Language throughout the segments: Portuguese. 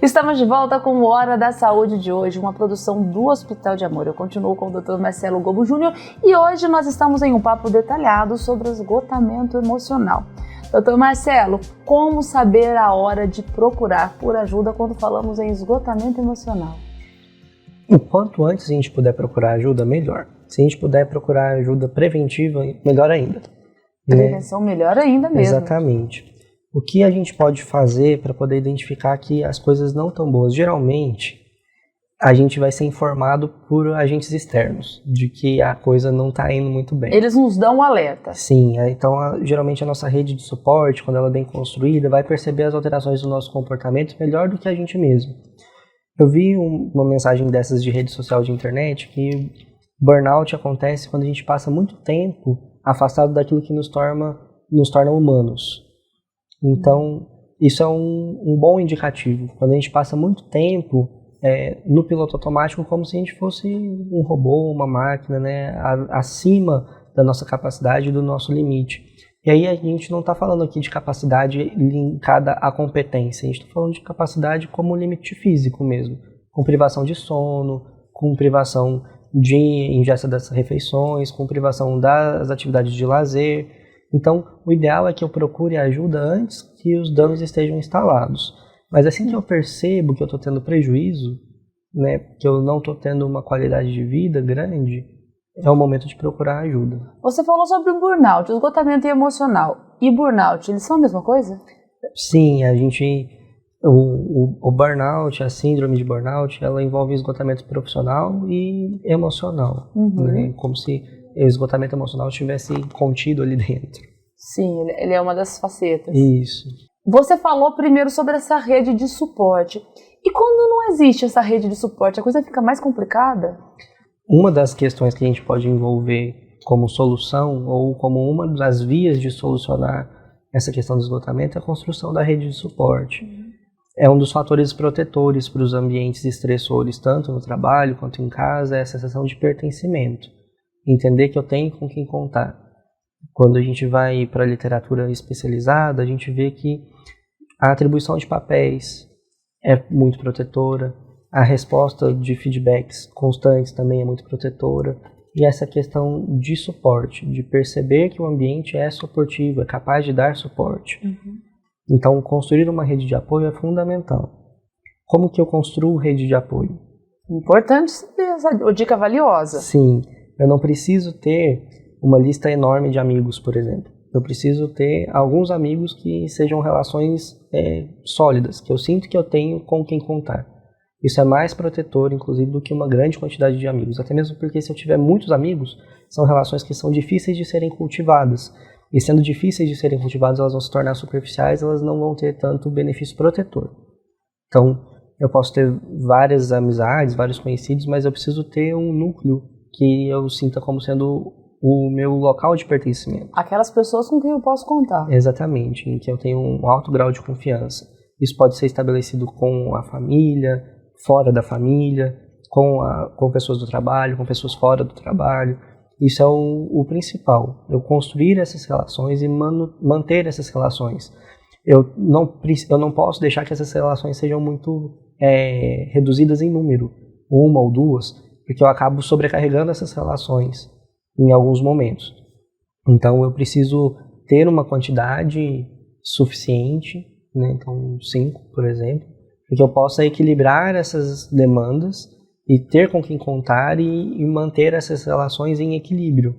Estamos de volta com o Hora da Saúde de hoje, uma produção do Hospital de Amor. Eu continuo com o Dr. Marcelo Gobo Júnior e hoje nós estamos em um papo detalhado sobre o esgotamento emocional. Dr. Marcelo, como saber a hora de procurar por ajuda quando falamos em esgotamento emocional? O quanto antes a gente puder procurar ajuda, melhor. Se a gente puder procurar ajuda preventiva, melhor ainda. Prevenção melhor ainda mesmo. Exatamente. O que a gente pode fazer para poder identificar que as coisas não estão boas? Geralmente, a gente vai ser informado por agentes externos de que a coisa não está indo muito bem. Eles nos dão um alerta. Sim, então geralmente a nossa rede de suporte, quando ela é bem construída, vai perceber as alterações do nosso comportamento melhor do que a gente mesmo. Eu vi uma mensagem dessas de rede social de internet que burnout acontece quando a gente passa muito tempo afastado daquilo que nos torna humanos. Então, isso é um bom indicativo. Quando a gente passa muito tempo no piloto automático, como se a gente fosse um robô, uma máquina, né, acima da nossa capacidade e do nosso limite. E aí a gente não está falando aqui de capacidade linkada à competência, a gente está falando de capacidade como limite físico mesmo, com privação de sono, com privação de ingesta das refeições, com privação das atividades de lazer. Então, o ideal é que eu procure ajuda antes que os danos estejam instalados. Mas assim que eu percebo que eu estou tendo prejuízo, né, que eu não estou tendo uma qualidade de vida grande, é o momento de procurar ajuda. Você falou sobre o burnout, o esgotamento emocional e burnout, eles são a mesma coisa? Sim, o burnout, a síndrome de burnout, ela envolve esgotamento profissional e emocional. Né, como se o esgotamento emocional estivesse contido ali dentro. Sim, ele é uma das facetas. Isso. Você falou primeiro sobre essa rede de suporte. E quando não existe essa rede de suporte, a coisa fica mais complicada? Uma das questões que a gente pode envolver como solução ou como uma das vias de solucionar essa questão do esgotamento é a construção da rede de suporte. É um dos fatores protetores para os ambientes estressores, tanto no trabalho quanto em casa, é a sensação de pertencimento. Entender que eu tenho com quem contar. Quando a gente vai para a literatura especializada, a gente vê que a atribuição de papéis é muito protetora, a resposta de feedbacks constantes também é muito protetora, e essa questão de suporte, de perceber que o ambiente é suportivo, é capaz de dar suporte. Então, construir uma rede de apoio é fundamental. Como que eu construo rede de apoio? Importante saber essa dica valiosa. Sim. Eu não preciso ter uma lista enorme de amigos, por exemplo. Eu preciso ter alguns amigos que sejam relações sólidas, que eu sinto que eu tenho com quem contar. Isso é mais protetor, inclusive, do que uma grande quantidade de amigos. Até mesmo porque se eu tiver muitos amigos, são relações que são difíceis de serem cultivadas. E sendo difíceis de serem cultivadas, elas vão se tornar superficiais, elas não vão ter tanto benefício protetor. Então, eu posso ter várias amizades, vários conhecidos, mas eu preciso ter um núcleo que eu sinta como sendo o meu local de pertencimento. Aquelas pessoas com quem eu posso contar. Exatamente, em que eu tenho um alto grau de confiança. Isso pode ser estabelecido com a família, fora da família, com pessoas do trabalho, com pessoas fora do trabalho. Isso é o principal, eu construir essas relações e manter essas relações. Eu não posso deixar que essas relações sejam muito reduzidas em número, uma ou duas, porque eu acabo sobrecarregando essas relações em alguns momentos. Então, eu preciso ter uma quantidade suficiente, né? Então 5, por exemplo, para que eu possa equilibrar essas demandas e ter com quem contar e manter essas relações em equilíbrio.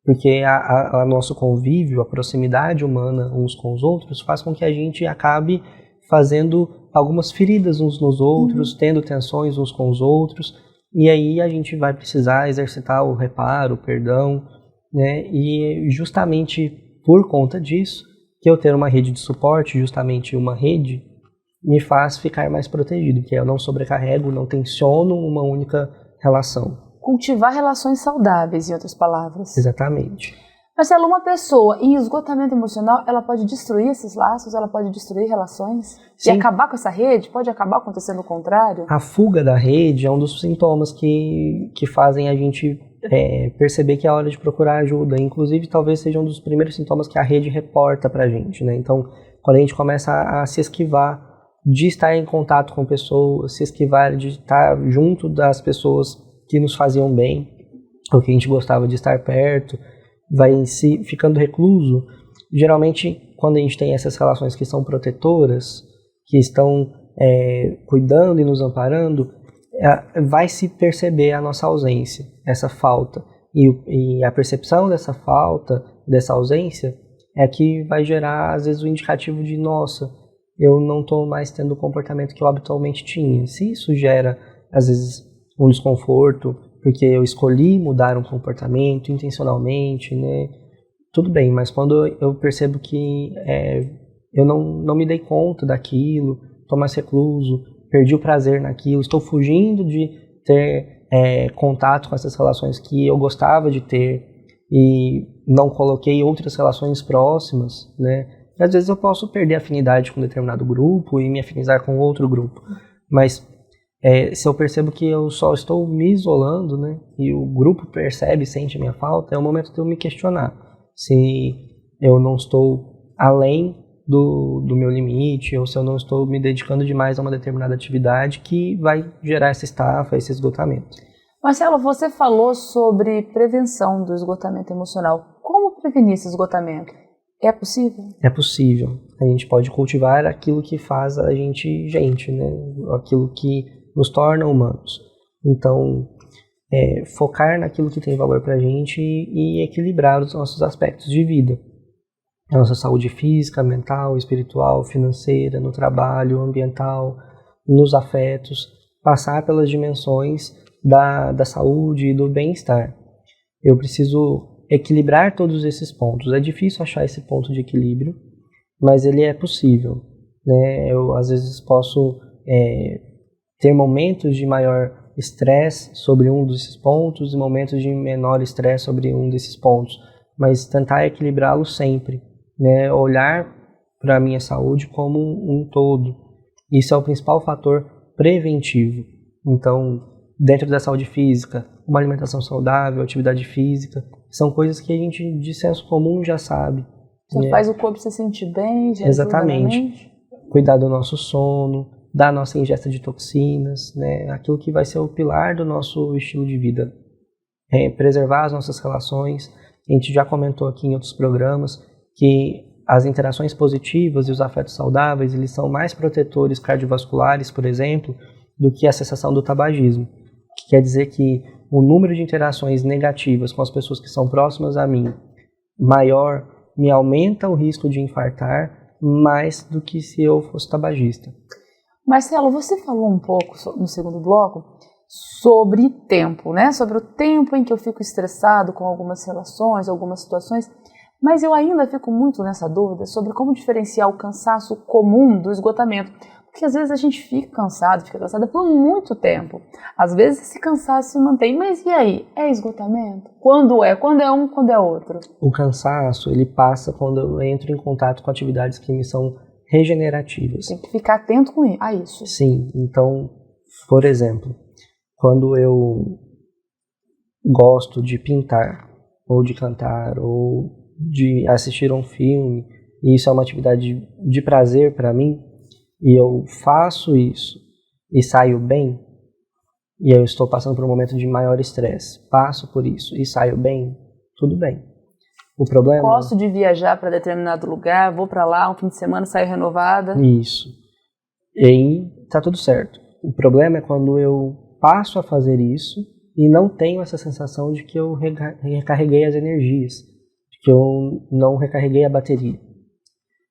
Porque a nosso convívio, a proximidade humana uns com os outros, faz com que a gente acabe fazendo algumas feridas uns nos outros, tendo tensões uns com os outros, e aí a gente vai precisar exercitar o reparo, o perdão, né? E justamente por conta disso, que eu ter uma rede de suporte, justamente uma rede, me faz ficar mais protegido, que eu não sobrecarrego, não tensiono uma única relação. Cultivar relações saudáveis, em outras palavras. Exatamente. Marcelo, uma pessoa em esgotamento emocional, ela pode destruir esses laços, ela pode destruir relações? Sim. E acabar com essa rede? Pode acabar acontecendo o contrário? A fuga da rede é um dos sintomas que fazem a gente perceber que é hora de procurar ajuda. Inclusive, talvez seja um dos primeiros sintomas que a rede reporta pra gente, né? Então, quando a gente começa a se esquivar de estar em contato com pessoas, se esquivar de estar junto das pessoas que nos faziam bem, ou que a gente gostava de estar perto, vai se ficando recluso. Geralmente, quando a gente tem essas relações que são protetoras, que estão cuidando e nos amparando, vai se perceber a nossa ausência, essa falta. E a percepção dessa falta, dessa ausência, é que vai gerar, às vezes, o indicativo de, nossa, eu não estou mais tendo o comportamento que eu habitualmente tinha. Se isso gera, às vezes, um desconforto, porque eu escolhi mudar um comportamento intencionalmente, né? Tudo bem, mas quando eu percebo que eu não me dei conta daquilo, estou mais recluso, perdi o prazer naquilo, estou fugindo de ter contato com essas relações que eu gostava de ter e não coloquei outras relações próximas, né? E às vezes eu posso perder afinidade com um determinado grupo e me afinizar com outro grupo, mas se eu percebo que eu só estou me isolando, né, e o grupo percebe, sente a minha falta, é o momento de eu me questionar se eu não estou além do meu limite, ou se eu não estou me dedicando demais a uma determinada atividade que vai gerar essa estafa, esse esgotamento. Marcelo, você falou sobre prevenção do esgotamento emocional. Como prevenir esse esgotamento? É possível? É possível. A gente pode cultivar aquilo que faz a gente, né? Aquilo que nos torna humanos. Então, focar naquilo que tem valor pra gente e equilibrar os nossos aspectos de vida. A nossa saúde física, mental, espiritual, financeira, no trabalho, ambiental, nos afetos, passar pelas dimensões da saúde e do bem-estar. Eu preciso equilibrar todos esses pontos. É difícil achar esse ponto de equilíbrio, mas ele é possível, né? Eu, às vezes, posso ter momentos de maior estresse sobre um desses pontos e momentos de menor estresse sobre um desses pontos, mas tentar equilibrá-lo sempre, né? Olhar para a minha saúde como um todo. Isso é o principal fator preventivo. Então, dentro da saúde física, uma alimentação saudável, atividade física, são coisas que a gente, de senso comum, já sabe. Já faz o corpo se sentir bem, já exatamente. Ajuda na mente. Cuidar do nosso sono, da nossa ingesta de toxinas, né? Aquilo que vai ser o pilar do nosso estilo de vida. Preservar as nossas relações. A gente já comentou aqui em outros programas que as interações positivas e os afetos saudáveis, eles são mais protetores cardiovasculares, por exemplo, do que a cessação do tabagismo. Que quer dizer que o número de interações negativas com as pessoas que são próximas a mim maior me aumenta o risco de infartar mais do que se eu fosse tabagista. Marcelo, você falou um pouco no segundo bloco sobre tempo, né? Sobre o tempo em que eu fico estressado com algumas relações, algumas situações, mas eu ainda fico muito nessa dúvida sobre como diferenciar o cansaço comum do esgotamento. Porque às vezes a gente fica cansada por muito tempo. Às vezes esse cansaço se mantém, mas e aí? É esgotamento? Quando é? Quando é um, quando é outro? O cansaço, ele passa quando eu entro em contato com atividades que me são regenerativas. Tem que ficar atento a isso. Sim, então, por exemplo, quando eu gosto de pintar, ou de cantar, ou de assistir a um filme, e isso é uma atividade de prazer para mim, e eu faço isso e saio bem, e eu estou passando por um momento de maior estresse, passo por isso e saio bem, tudo bem. O problema... Gosto de viajar para determinado lugar, vou para lá, um fim de semana saio renovada. Isso. E aí tá tudo certo. O problema é quando eu passo a fazer isso e não tenho essa sensação de que eu recarreguei as energias, de que eu não recarreguei a bateria.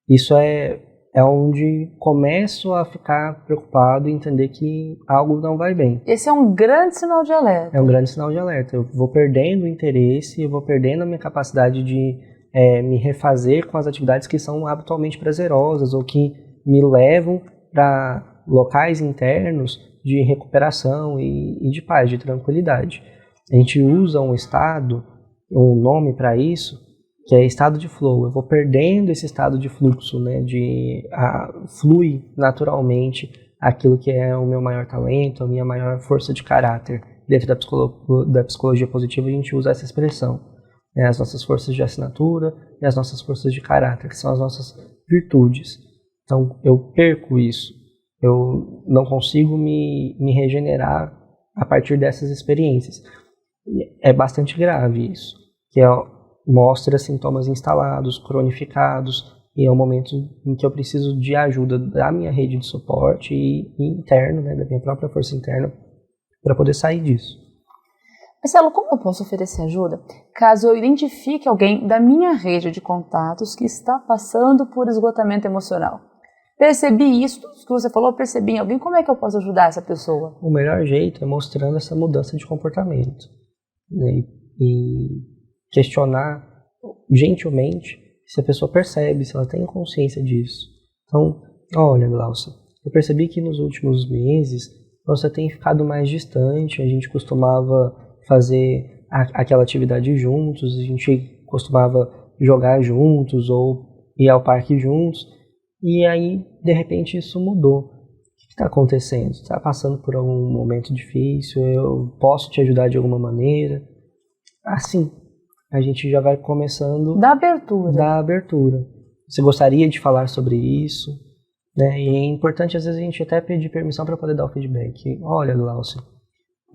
Isso é onde começo a ficar preocupado e entender que algo não vai bem. Esse é um grande sinal de alerta. É um grande sinal de alerta. Eu vou perdendo o interesse, eu vou perdendo a minha capacidade de me refazer com as atividades que são habitualmente prazerosas ou que me levam para locais internos de recuperação e de paz, de tranquilidade. A gente usa um estado, um nome para isso, que é estado de flow. Eu vou perdendo esse estado de fluxo, né, flui naturalmente aquilo que é o meu maior talento, a minha maior força de caráter. Dentro da psicologia positiva a gente usa essa expressão, né, as nossas forças de assinatura e as nossas forças de caráter, que são as nossas virtudes. Então eu perco isso. Eu não consigo me regenerar a partir dessas experiências. É bastante grave isso, que mostra sintomas instalados, cronificados, e é um momento em que eu preciso de ajuda da minha rede de suporte e interno, né, da minha própria força interna, para poder sair disso. Marcelo, como eu posso oferecer ajuda caso eu identifique alguém da minha rede de contatos que está passando por esgotamento emocional? Percebi isso, tudo que você falou, percebi em alguém, como é que eu posso ajudar essa pessoa? O melhor jeito é mostrando essa mudança de comportamento, né, e questionar gentilmente se a pessoa percebe, se ela tem consciência disso. Então, olha, Glaucia, eu percebi que nos últimos meses você tem ficado mais distante, a gente costumava fazer aquela atividade juntos, a gente costumava jogar juntos ou ir ao parque juntos, e aí, de repente, isso mudou. O que está acontecendo? Você está passando por algum momento difícil? Eu posso te ajudar de alguma maneira? Assim, a gente já vai começando... Da abertura. Você gostaria de falar sobre isso? Né? E é importante, às vezes, a gente até pedir permissão para poder dar o feedback. Olha, Glaucia,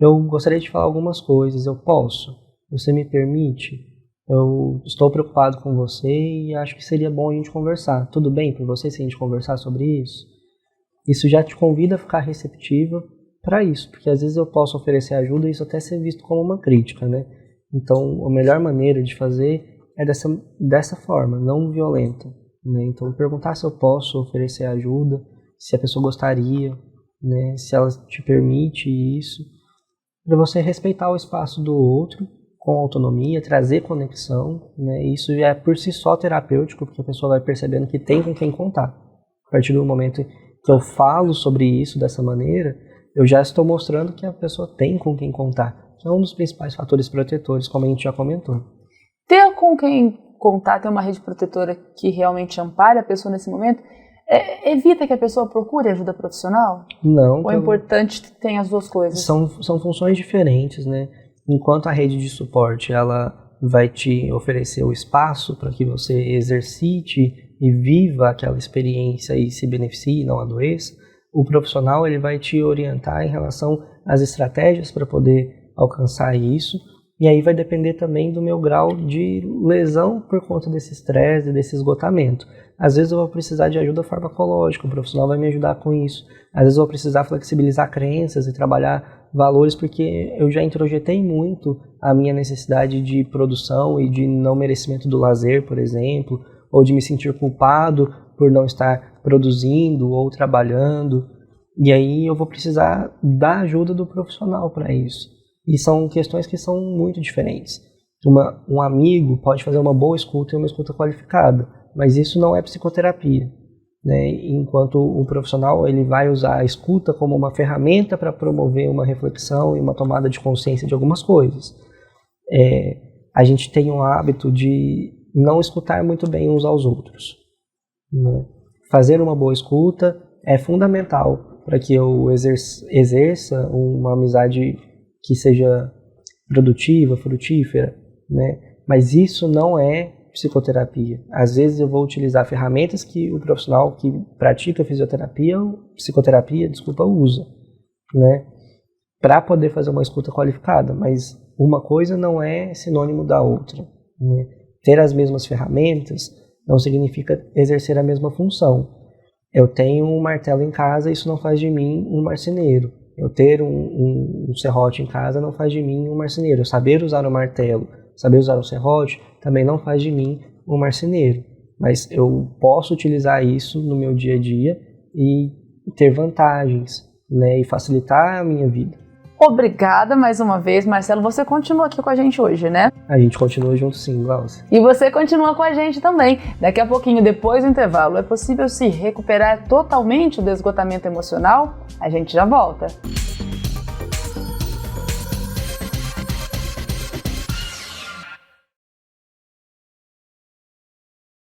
eu gostaria de falar algumas coisas, eu posso? Você me permite? Eu estou preocupado com você e acho que seria bom a gente conversar. Tudo bem para você se a gente conversar sobre isso? Isso já te convida a ficar receptiva para isso, porque às vezes eu posso oferecer ajuda e isso até ser visto como uma crítica, né? Então, a melhor maneira de fazer é dessa forma, não violenta, né? Então, perguntar se eu posso oferecer ajuda, se a pessoa gostaria, né? Se ela te permite isso, para você respeitar o espaço do outro com autonomia, trazer conexão, né? Isso é por si só terapêutico, porque a pessoa vai percebendo que tem com quem contar. A partir do momento que eu falo sobre isso dessa maneira, eu já estou mostrando que a pessoa tem com quem contar, que é um dos principais fatores protetores, como a gente já comentou. Ter com quem contar, ter uma rede protetora que realmente ampare a pessoa nesse momento, evita que a pessoa procure ajuda profissional? Não. Ou é importante que tenha as duas coisas? São funções diferentes, né? Enquanto a rede de suporte ela vai te oferecer o espaço para que você exercite e viva aquela experiência e se beneficie, não adoeça, o profissional ele vai te orientar em relação às estratégias para poder alcançar isso, e aí vai depender também do meu grau de lesão por conta desse estresse, desse esgotamento. Às vezes eu vou precisar de ajuda farmacológica, o profissional vai me ajudar com isso. Às vezes eu vou precisar flexibilizar crenças e trabalhar valores, porque eu já introjetei muito a minha necessidade de produção e de não merecimento do lazer, por exemplo, ou de me sentir culpado por não estar produzindo ou trabalhando. E aí eu vou precisar da ajuda do profissional para isso. E são questões que são muito diferentes. Um amigo pode fazer uma boa escuta e uma escuta qualificada, mas isso não é psicoterapia, né? Enquanto o profissional ele vai usar a escuta como uma ferramenta para promover uma reflexão e uma tomada de consciência de algumas coisas. A gente tem um hábito de não escutar muito bem uns aos outros, né? Fazer uma boa escuta é fundamental para que eu exerça uma amizade que seja produtiva, frutífera, né? Mas isso não é psicoterapia. Às vezes eu vou utilizar ferramentas que o profissional que pratica psicoterapia, usa, né? Para poder fazer uma escuta qualificada, mas uma coisa não é sinônimo da outra, né? Ter as mesmas ferramentas não significa exercer a mesma função. Eu tenho um martelo em casa, isso não faz de mim um marceneiro. Eu ter um serrote em casa não faz de mim um marceneiro. Eu saber usar o martelo, saber usar o serrote, também não faz de mim um marceneiro. Mas eu posso utilizar isso no meu dia a dia e ter vantagens, né, e facilitar a minha vida. Obrigada mais uma vez, Marcelo. Você continua aqui com a gente hoje, né? A gente continua junto sim, Glaucia. E você continua com a gente também. Daqui a pouquinho, depois do intervalo, é possível se recuperar totalmente do esgotamento emocional? A gente já volta.